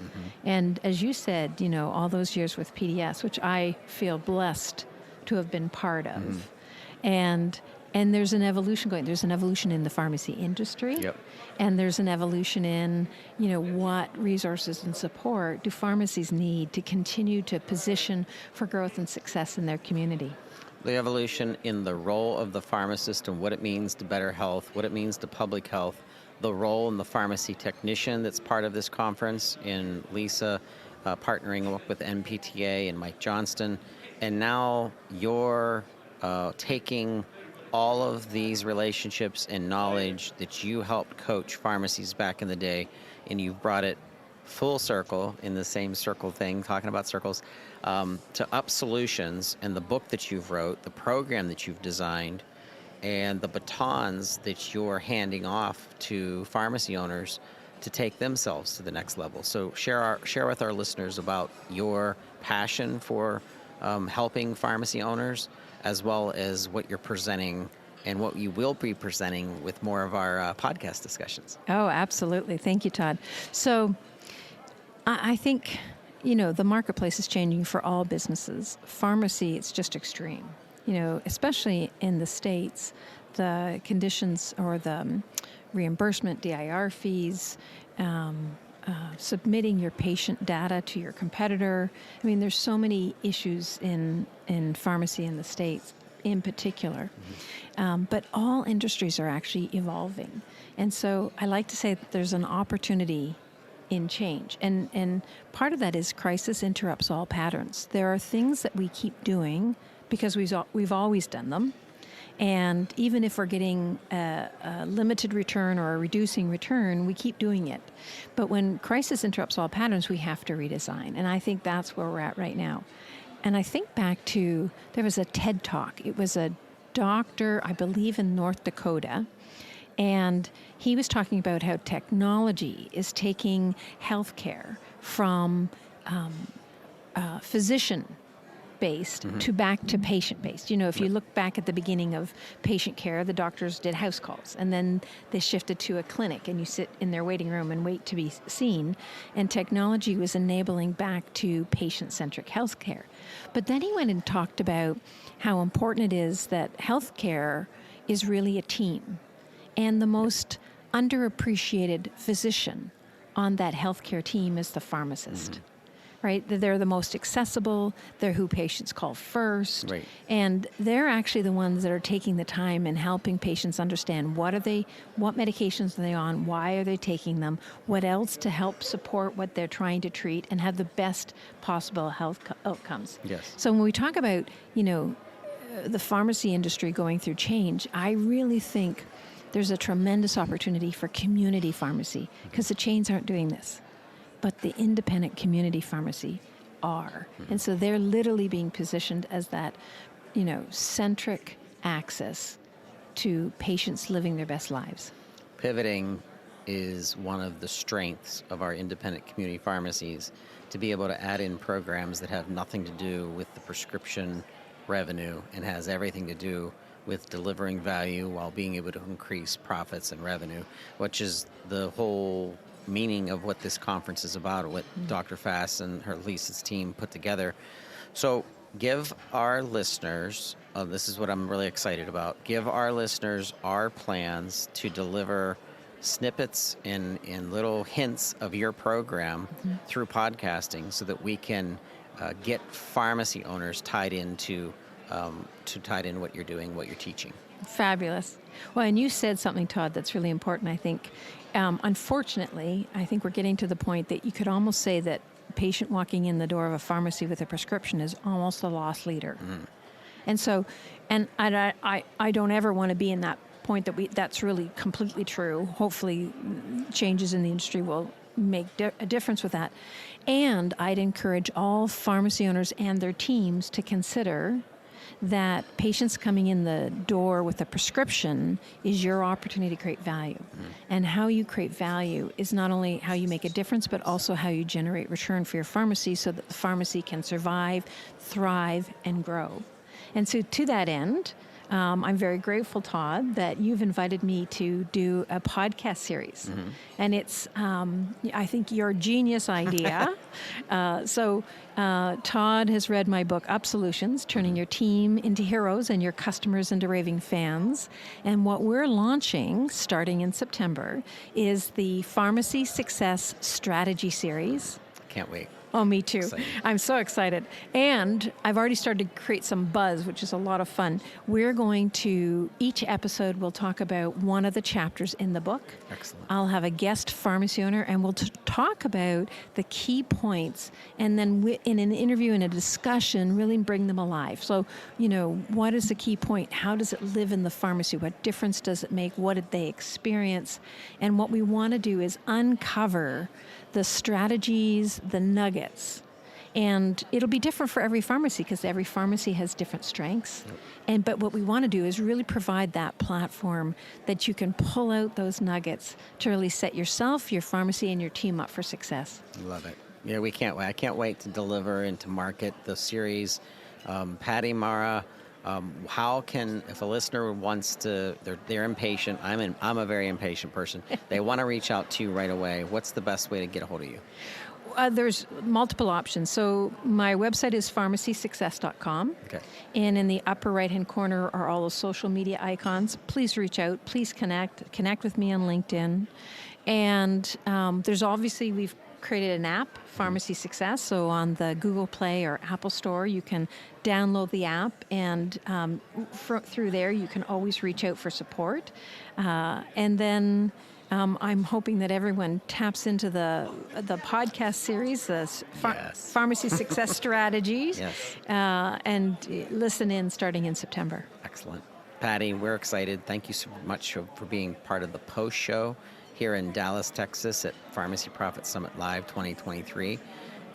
And as you said, all those years with PDS, which I feel blessed to have been part of. And there's an evolution going. There's an evolution in the pharmacy industry. And there's an evolution in, what resources and support do pharmacies need to continue to position for growth and success in their community. The evolution in the role of the pharmacist and what it means to better health, what it means to public health, the role in the pharmacy technician that's part of this conference, in Lisa partnering up with NPTA and Mike Johnston. And now you're taking all of these relationships and knowledge that you helped coach pharmacies back in the day, and you've brought it full circle in the same circle thing, talking about circles, to Up Solutions and the book that you've wrote, the program that you've designed, and the batons that you're handing off to pharmacy owners to take themselves to the next level. So share with our listeners about your passion for helping pharmacy owners, as well as what you're presenting and what you will be presenting with more of our podcast discussions. Oh, absolutely. Thank you, Todd. So I think, the marketplace is changing for all businesses. Pharmacy, it's just extreme. Especially in the States, the conditions or the reimbursement, DIR fees, submitting your patient data to your competitor. I mean, there's so many issues in pharmacy in the States in particular. But all industries are actually evolving. And so I like to say that there's an opportunity in change. And part of that is crisis interrupts all patterns. There are things that we keep doing because we've always done them. And even if we're getting a limited return or a reducing return, we keep doing it. But when crisis interrupts all patterns, we have to redesign. And I think that's where we're at right now. And I think back to, there was a TED Talk. It was a doctor, I believe in North Dakota, and he was talking about how technology is taking healthcare from physician-based to back to patient-based. If you look back at the beginning of patient care, the doctors did house calls, and then they shifted to a clinic, and you sit in their waiting room and wait to be seen. And technology was enabling back to patient-centric healthcare. But then he went and talked about how important it is that healthcare is really a team. And the most underappreciated physician on that healthcare team is the pharmacist. Right? They're the most accessible. They're who patients call first. Right. And they're actually the ones that are taking the time and helping patients understand what medications are they on, why are they taking them, what else to help support what they're trying to treat and have the best possible health outcomes. Yes. So when we talk about, the pharmacy industry going through change, I really think there's a tremendous opportunity for community pharmacy because the chains aren't doing this. But the independent community pharmacy are. And so they're literally being positioned as that, centric access to patients living their best lives. Pivoting is one of the strengths of our independent community pharmacies, to be able to add in programs that have nothing to do with the prescription revenue and has everything to do with delivering value while being able to increase profits and revenue, which is the whole meaning of what this conference is about, what Dr. Fass and her Lisa's team put together. So give our listeners, this is what I'm really excited about, give our listeners our plans to deliver snippets and little hints of your program through podcasting so that we can get pharmacy owners tied into what you're doing, what you're teaching. Fabulous. Well, and you said something, Todd, that's really important, I think. Unfortunately, I think we're getting to the point that you could almost say that a patient walking in the door of a pharmacy with a prescription is almost a lost leader. And so, and I don't ever want to be in that point that's really completely true. Hopefully, changes in the industry will make a difference with that. And I'd encourage all pharmacy owners and their teams to consider that patients coming in the door with a prescription is your opportunity to create value. And how you create value is not only how you make a difference, but also how you generate return for your pharmacy so that the pharmacy can survive, thrive, and grow. And so to that end, I'm very grateful, Todd, that you've invited me to do a podcast series. And it's, I think, your genius idea. So Todd has read my book, Up Solutions, Turning Your Team into Heroes and Your Customers into Raving Fans. And what we're launching, starting in September, is the Pharmacy Success Strategy Series. Can't wait. Oh, me too. Exciting. I'm so excited. And I've already started to create some buzz, which is a lot of fun. We're going to, each episode will talk about one of the chapters in the book. Excellent. I'll have a guest pharmacy owner, and we'll talk about the key points, and then in an interview and a discussion, really bring them alive. So, what is the key point? How does it live in the pharmacy? What difference does it make? What did they experience? And what we want to do is uncover the strategies, the nuggets. And it'll be different for every pharmacy because every pharmacy has different strengths. But what we want to do is really provide that platform that you can pull out those nuggets to really set yourself, your pharmacy, and your team up for success. Love it. Yeah, we can't wait. I can't wait to deliver and to market the series. Patti, Mara, if a listener wants to, they're impatient. I'm a very impatient person. They want to reach out to you right away. What's the best way to get a hold of you? There's multiple options. So my website is pharmacysuccess.com. Okay. And in the upper right-hand corner are all the social media icons. Please reach out. Please connect with me on LinkedIn. And there's obviously, we've created an app, Pharmacy Success. So on the Google Play or Apple Store, you can download the app, and through there, you can always reach out for support. And then I'm hoping that everyone taps into the podcast series, Pharmacy Success Strategies, and listen in starting in September. Excellent. Patti, we're excited. Thank you so much for being part of the post show here in Dallas, Texas at Pharmacy Profit Summit Live 2023.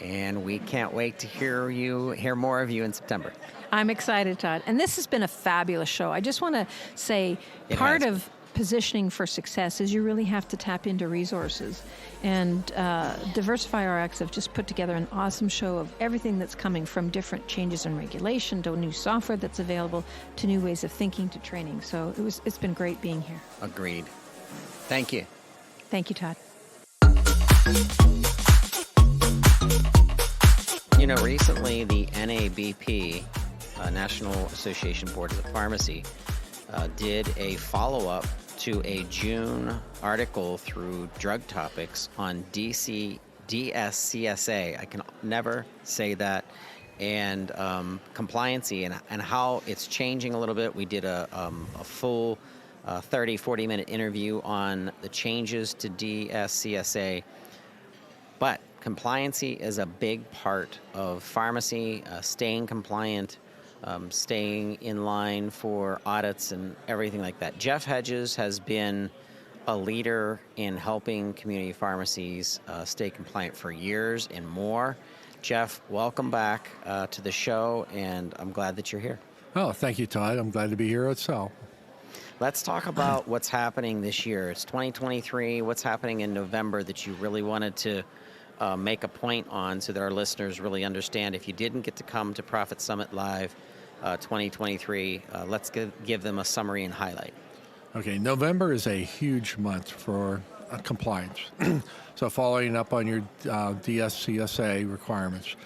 And we can't wait to hear more of you in September. I'm excited, Todd. And this has been a fabulous show. I just want to say part of positioning for success is you really have to tap into resources. And DiversifyRx have just put together an awesome show of everything that's coming from different changes in regulation to new software that's available to new ways of thinking to training. So it's been great being here. Agreed. Thank you. Thank you, Todd. Recently the NABP, National Association Board of the Pharmacy, did a follow-up to a June article through Drug Topics on DSCSA. I can never say that. And compliancy and how it's changing a little bit. We did a full 30, 40-minute interview on the changes to DSCSA. But compliancy is a big part of pharmacy, staying compliant, staying in line for audits and everything like that. Jeff Hedges has been a leader in helping community pharmacies stay compliant for years and more. Jeff, welcome back to the show, and I'm glad that you're here. Oh, thank you, Todd. I'm glad to be here itself. Let's talk about what's happening this year. It's 2023. What's happening in November that you really wanted to make a point on so that our listeners really understand? If you didn't get to come to Profit Summit Live 2023, let's give them a summary and highlight. Okay, November is a huge month for compliance. So following up on your DSCSA requirements,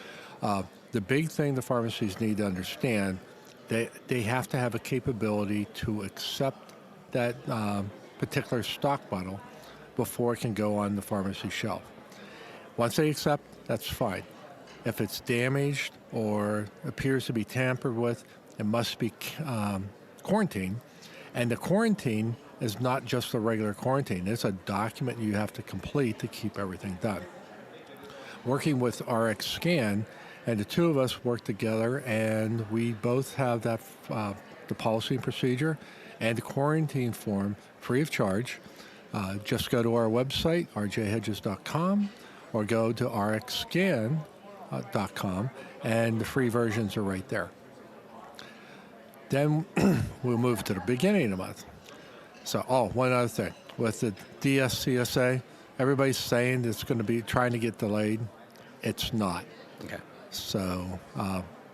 the big thing the pharmacies need to understand, they have to have a capability to accept that particular stock bottle before it can go on the pharmacy shelf. Once they accept, that's fine. If it's damaged or appears to be tampered with, it must be quarantined. And the quarantine is not just a regular quarantine. It's a document you have to complete to keep everything done. Working with RX Scan, and the two of us work together, and we both have that the policy and procedure and the quarantine form free of charge. Just go to our website, rjhedges.com, or go to rxscan.com, and the free versions are right there. Then we'll move to the beginning of the month. So, one other thing. With the DSCSA, everybody's saying it's going to be trying to get delayed. It's not. Okay. So,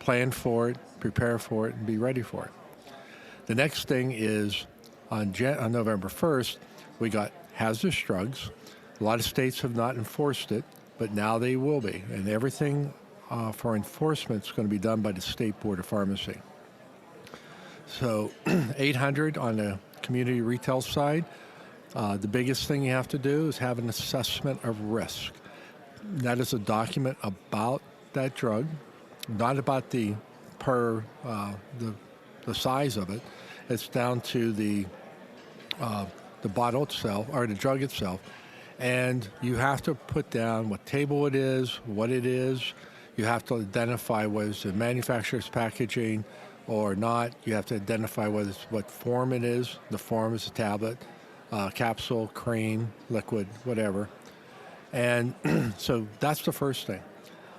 plan for it, prepare for it, and be ready for it. The next thing is on November 1st, we got hazardous drugs. A lot of states have not enforced it, but now they will be. And everything for enforcement is going to be done by the State Board of Pharmacy. So 800 on the community retail side. The biggest thing you have to do is have an assessment of risk. That is a document about that drug, not about the size of it. It's down to the bottle itself or the drug itself, and you have to put down what table it is, what it is. You have to identify whether it's the manufacturer's packaging or not. You have to identify what form it is. The form is a tablet, capsule, cream, liquid, whatever. And so that's the first thing.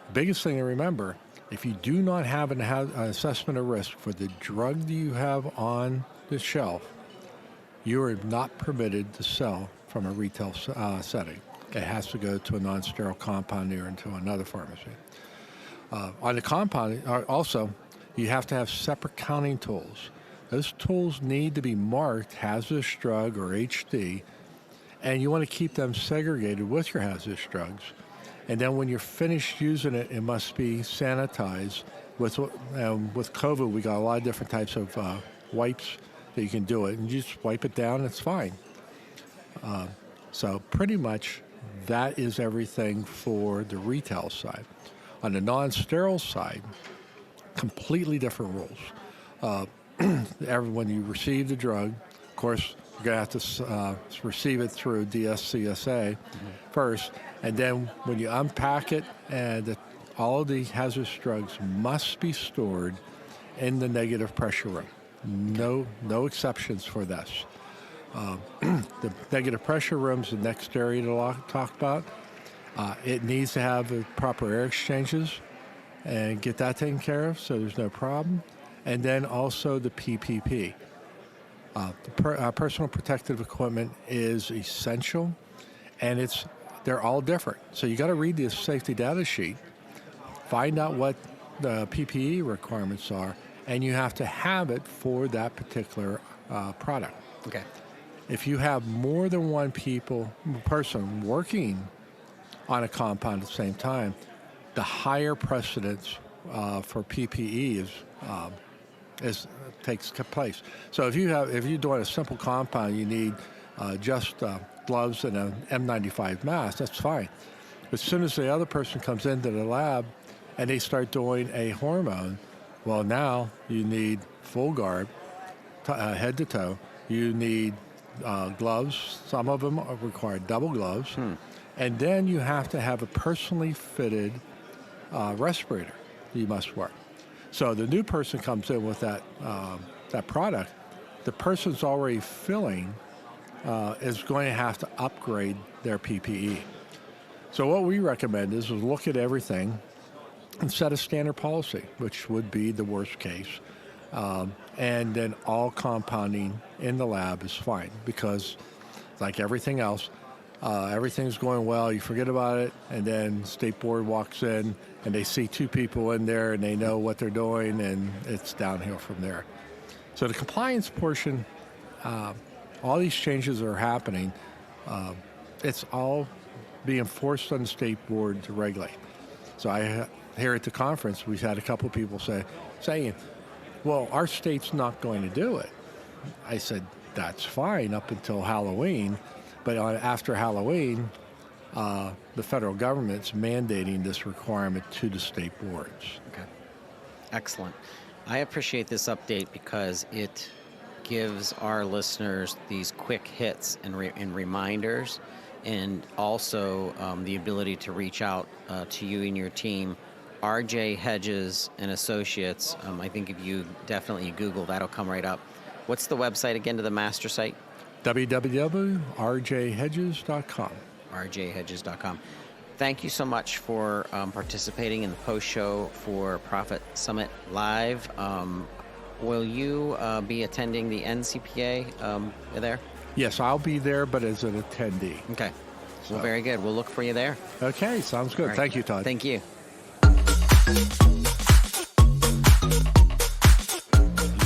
The biggest thing to remember, if you do not have an assessment of risk for the drug that you have on the shelf, you are not permitted to sell from a retail setting. It has to go to a non-sterile compounder and to another pharmacy. On the compound, also, you have to have separate counting tools. Those tools need to be marked hazardous drug or HD, and you want to keep them segregated with your hazardous drugs. And then when you're finished using it, it must be sanitized. With COVID, we got a lot of different types of wipes that you can do it, and you just wipe it down, it's fine. So pretty much that is everything for the retail side. On the non-sterile side, completely different rules. When you receive the drug, of course, you're going to have to receive it through DSCSA first, and then when you unpack it, and all of the hazardous drugs must be stored in the negative pressure room. No exceptions for this. The negative pressure room is the next area to talk about. It needs to have the proper air exchanges and get that taken care of so there's no problem. And then also the PPP. Personal protective equipment is essential, and they're all different. So you got to read the safety data sheet, find out what the PPE requirements are, and you have to have it for that particular product. Okay. If you have more than one person working on a compound at the same time, the higher precedence for PPE takes place. So if you're doing a simple compound, you need just gloves and an N95 mask. That's fine. As soon as the other person comes into the lab and they start doing a hormone, well, now you need full garb, head to toe. You need gloves. Some of them require double gloves. And then you have to have a personally fitted respirator you must wear. So the new person comes in with that product. The person's already filling is going to have to upgrade their PPE. So what we recommend is look at everything and set a standard policy, which would be the worst case. And then all compounding in the lab is fine because, like everything else, everything's going well, you forget about it, and then State Board walks in and they see two people in there and they know what they're doing, and it's downhill from there. So the compliance portion, all these changes are happening. It's all being forced on the State Board to regulate. So here at the conference, we've had a couple of people saying, well, our state's not going to do it. I said, that's fine up until Halloween. But after Halloween, the federal government's mandating this requirement to the state boards. Okay. Excellent. I appreciate this update because it gives our listeners these quick hits and reminders, and also the ability to reach out to you and your team. RJ Hedges and Associates, I think if you definitely Google, that'll come right up. What's the website again to the master site? www.rjhedges.com. rjhedges.com. Thank you so much for participating in the post-show for Profit Summit Live. Will you be attending the NCPA there? Yes, I'll be there, but as an attendee. Okay. Well, very good. We'll look for you there. Okay, sounds good. Right. Thank you, Todd. Thank you.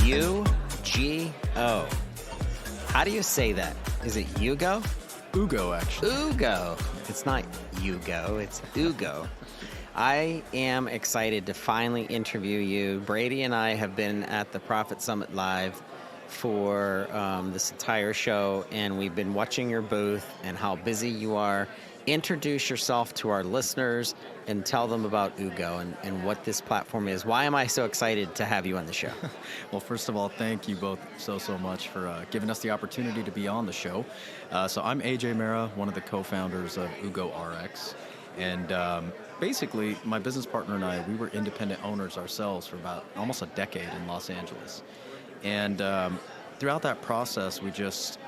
UGO. How do you say that? Is it Ugo? Ugo, actually. Ugo. It's not Ugo, it's Ugo. I am excited to finally interview you. Brady and I have been at the Profit Summit Live for this entire show, and we've been watching your booth and how busy you are. Introduce yourself to our listeners and tell them about Ugo and what this platform is. Why am I so excited to have you on the show? Well, first of all, thank you both so much for giving us the opportunity to be on the show. So I'm Ajay Mehra, one of the co-founders of Ugo RX. And basically, my business partner and I, we were independent owners ourselves for about almost a decade in Los Angeles. And throughout that process, we just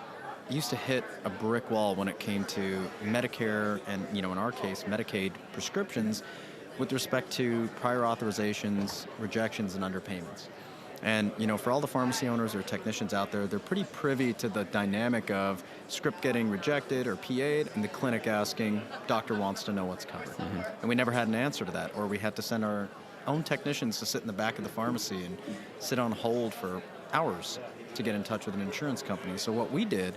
used to hit a brick wall when it came to Medicare and, in our case, Medicaid prescriptions with respect to prior authorizations, rejections, and underpayments. And, for all the pharmacy owners or technicians out there, they're pretty privy to the dynamic of script getting rejected or PA'd and the clinic asking, doctor wants to know what's covered. Mm-hmm. And we never had an answer to that, or we had to send our own technicians to sit in the back of the pharmacy and sit on hold for hours to get in touch with an insurance company. So what we did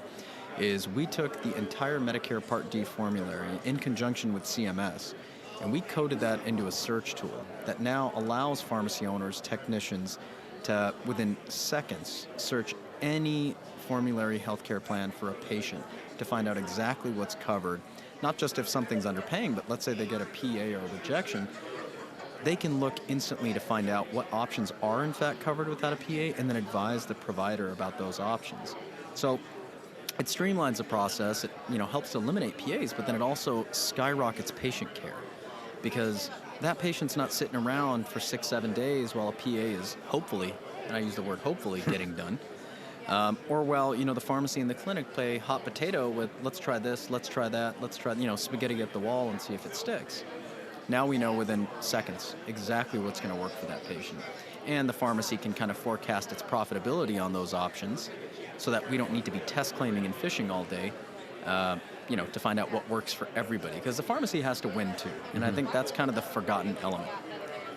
is we took the entire Medicare Part D formulary in conjunction with CMS, and we coded that into a search tool that now allows pharmacy owners, technicians, to, within seconds, search any formulary healthcare plan for a patient to find out exactly what's covered, not just if something's underpaying, but let's say they get a PA or a rejection, they can look instantly to find out what options are in fact covered without a PA and then advise the provider about those options. So it streamlines the process, it helps to eliminate PAs, but then it also skyrockets patient care because that patient's not sitting around for 6-7 days while a PA is hopefully, and I use the word hopefully, getting done. Or while, the pharmacy and the clinic play hot potato with let's try this, let's try that, let's try, spaghetti at the wall and see if it sticks. Now we know within seconds exactly what's going to work for that patient. And the pharmacy can kind of forecast its profitability on those options so that we don't need to be test claiming and fishing all day, to find out what works for everybody. Because the pharmacy has to win too. And I think that's kind of the forgotten element.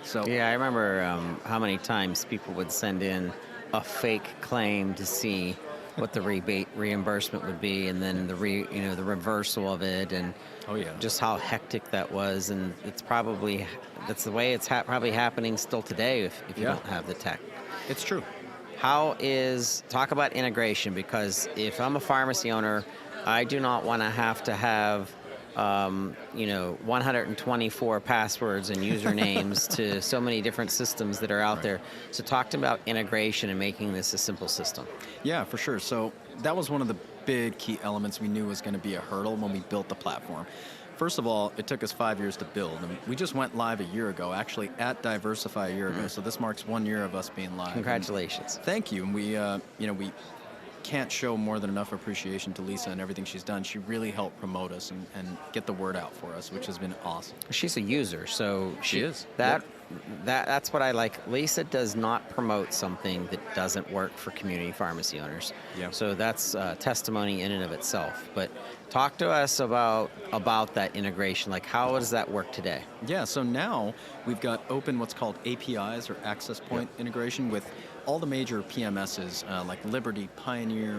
So yeah, I remember how many times people would send in a fake claim to see what the reimbursement would be, and then the reversal of it, and just how hectic that was. And that's the way it's probably happening still today if you don't have the tech. It's true. talk about integration, because if I'm a pharmacy owner, I do not want to have 124 passwords and usernames to so many different systems that are out there. So talk to me about integration and making this a simple system. Yeah, for sure. So that was one of the big key elements we knew was going to be a hurdle when we built the platform. First of all, it took us 5 years to build. And we just went live a year ago, actually at Diversify a year ago. So this marks 1 year of us being live. Congratulations. And thank you. And we can't show more than enough appreciation to Lisa and everything she's done. She really helped promote us and get the word out for us, which has been awesome. She's a user, so she is. That's what I like. Lisa does not promote something that doesn't work for community pharmacy owners. Yeah. So that's testimony in and of itself. But talk to us about that integration. Like, how does that work today? Yeah, so now we've got open what's called APIs, or access point integration, with all the major PMSs like Liberty, Pioneer,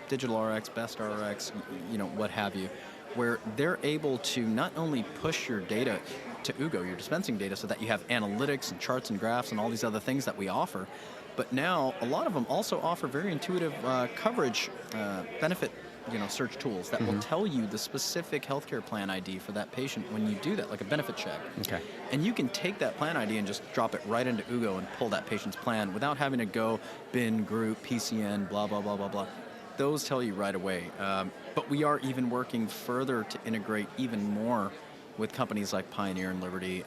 Digital RX, Best RX, what have you, where they're able to not only push your data to UGO, your dispensing data, so that you have analytics and charts and graphs and all these other things that we offer, but now a lot of them also offer very intuitive coverage benefit search tools that will tell you the specific healthcare plan ID for that patient when you do that, like a benefit check. Okay. And you can take that plan ID and just drop it right into UGO and pull that patient's plan without having to go bin, group, PCN, blah, blah, blah, blah, blah. Those tell you right away. But we are even working further to integrate even more with companies like Pioneer and Liberty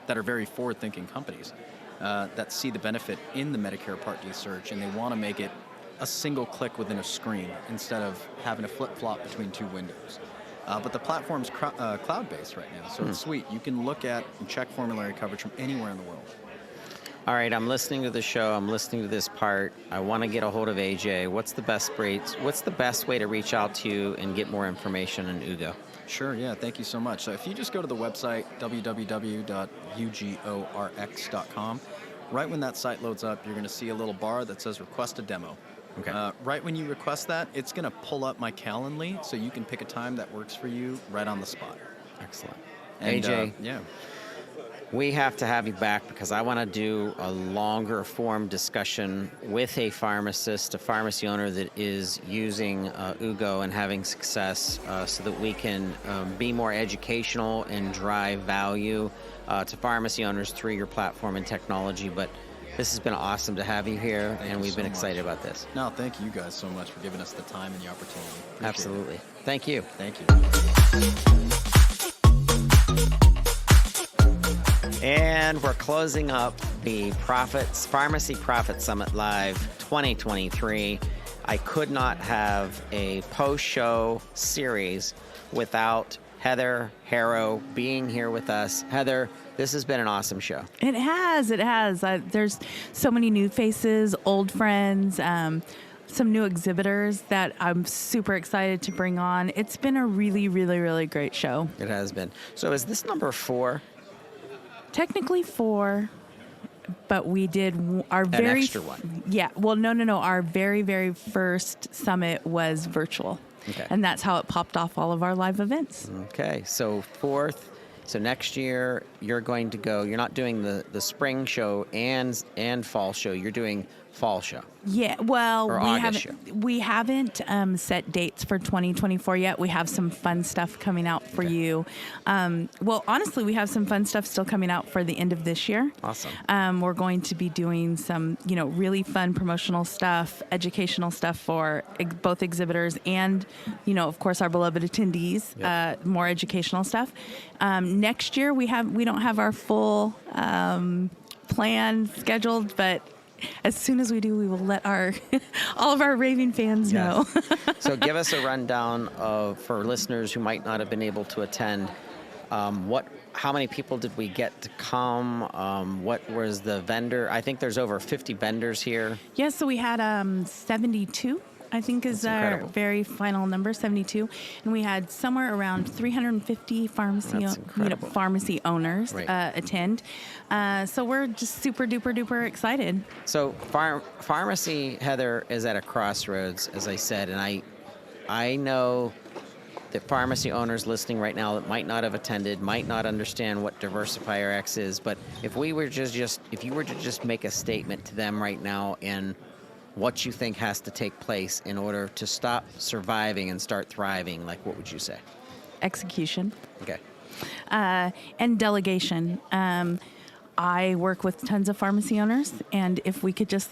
that are very forward-thinking companies that see the benefit in the Medicare Part D search, and they want to make it a single click within a screen instead of having to flip-flop between two windows. But the platform's cloud-based right now, so it's sweet. You can look at and check formulary coverage from anywhere in the world. All right, I'm listening to the show. I'm listening to this part. I want to get a hold of AJ. What's the best way to reach out to you and get more information on UGO? Sure, yeah, thank you so much. So if you just go to the website, www.ugorx.com, right when that site loads up, you're going to see a little bar that says Request a Demo. Okay. Right when you request that, it's going to pull up my Calendly, so you can pick a time that works for you right on the spot. Excellent. And, AJ, yeah. we have to have you back because I want to do a longer form discussion with a pharmacist, a pharmacy owner that is using UGO and having success so that we can be more educational and drive value to pharmacy owners through your platform and technology. But this has been awesome to have you here, and we've been excited about this. No, thank you guys so much for giving us the time and the opportunity. Appreciate Absolutely. it. Thank you. Thank you. And we're closing up the Pharmacy Profit Summit Live 2023. I could not have a post-show series without Heather Haro being here with us. Heather, this has been an awesome show. It has. There's so many new faces, old friends, some new exhibitors that I'm super excited to bring on. It's been a really, really, really great show. It has been. So is this number 4? Technically 4, but we did our An extra one. Yeah. Well, no. Our very, very first summit was virtual. Okay. And that's how it popped off all of our live events. Okay. So 4th. So next year you're going to go. You're not doing the spring show and fall show. You're doing fall show. Yeah, well, we August haven't set dates for 2024 yet. We have some fun stuff coming out for you. Well, honestly, we have some fun stuff still coming out for the end of this year. Awesome. We're going to be doing some, really fun promotional stuff, educational stuff for both exhibitors and, of course, our beloved attendees. Yep. More educational stuff. Next year we don't have our full plan scheduled, but as soon as we do, we will let all of our raving fans know. So give us a rundown for listeners who might not have been able to attend. How many people did we get to come? What was the vendor? I think there's over 50 vendors here. Yes, so we had 72. I think is our very final number, 72. And we had somewhere around 350 pharmacy owners attend. So we're just super duper duper excited. So pharmacy, Heather, is at a crossroads, as I said, and I know that pharmacy owners listening right now that might not have attended, might not understand what DiversifyRx is, but if you were to just make a statement to them right now in what you think has to take place in order to stop surviving and start thriving, like what would you say? Execution. Okay. And delegation. I work with tons of pharmacy owners, and if we could just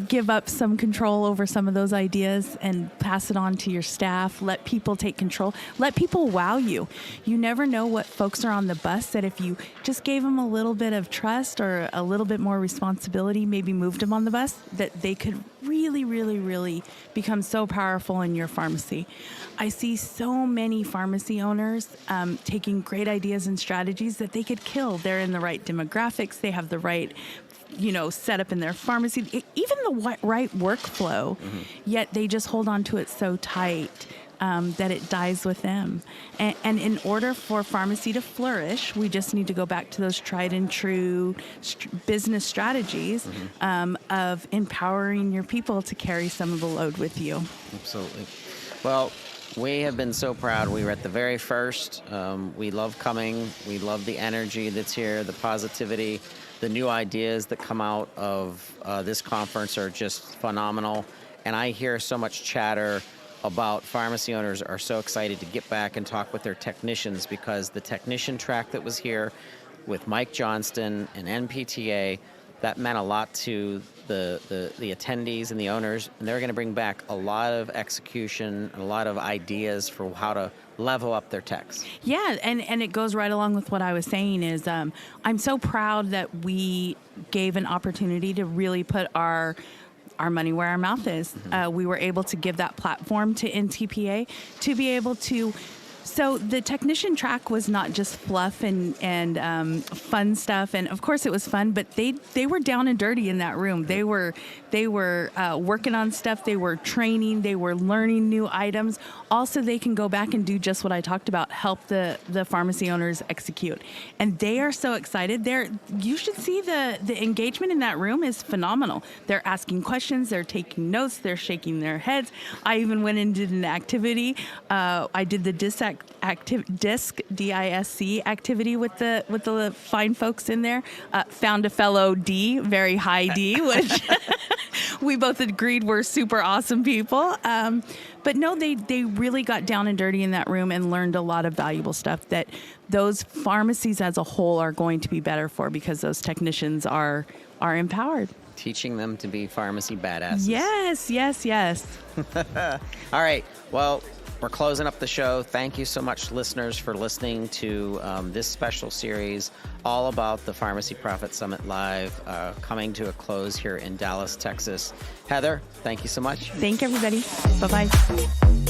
give up some control over some of those ideas and pass it on to your staff, let people take control, let people wow you. You never know what folks are on the bus that if you just gave them a little bit of trust or a little bit more responsibility, maybe moved them on the bus, that they could really, really, really become so powerful in your pharmacy. I see so many pharmacy owners taking great ideas and strategies that they could kill. They're in the right demographics. They have the right set up in their pharmacy, even the right workflow, yet they just hold on to it so tight that it dies with them. And in order for pharmacy to flourish, we just need to go back to those tried and true business strategies of empowering your people to carry some of the load with you. Absolutely. Well, we have been so proud. We were at the very first. We love coming. We love the energy that's here, the positivity. The new ideas that come out of this conference are just phenomenal. And I hear so much chatter about pharmacy owners are so excited to get back and talk with their technicians, because the technician track that was here with Mike Johnston and NPTA, that meant a lot to the attendees and the owners. And they're going to bring back a lot of execution and a lot of ideas for how to level up their techs. Yeah, and it goes right along with what I was saying is I'm so proud that we gave an opportunity to really put our money where our mouth is. We were able to give that platform to NTPA to be able to. So the technician track was not just fluff and fun stuff, and of course it was fun, but they were down and dirty in that room. They were working on stuff. They were training. They were learning new items. Also, they can go back and do just what I talked about, help the pharmacy owners execute. And they are so excited. You should see the engagement in that room is phenomenal. They're asking questions. They're taking notes. They're shaking their heads. I even went and did an activity. I did the DISC DISC activity with the fine folks in there. Found a fellow D, very high D, which we both agreed were super awesome people. But no, they really got down and dirty in that room and learned a lot of valuable stuff that those pharmacies as a whole are going to be better for, because those technicians are empowered. Teaching them to be pharmacy badasses. Yes. All right. Well, we're closing up the show. Thank you so much, listeners, for listening to this special series all about the Pharmacy Profit Summit Live, coming to a close here in Dallas, Texas. Heather, thank you so much. Thank everybody. Bye-bye.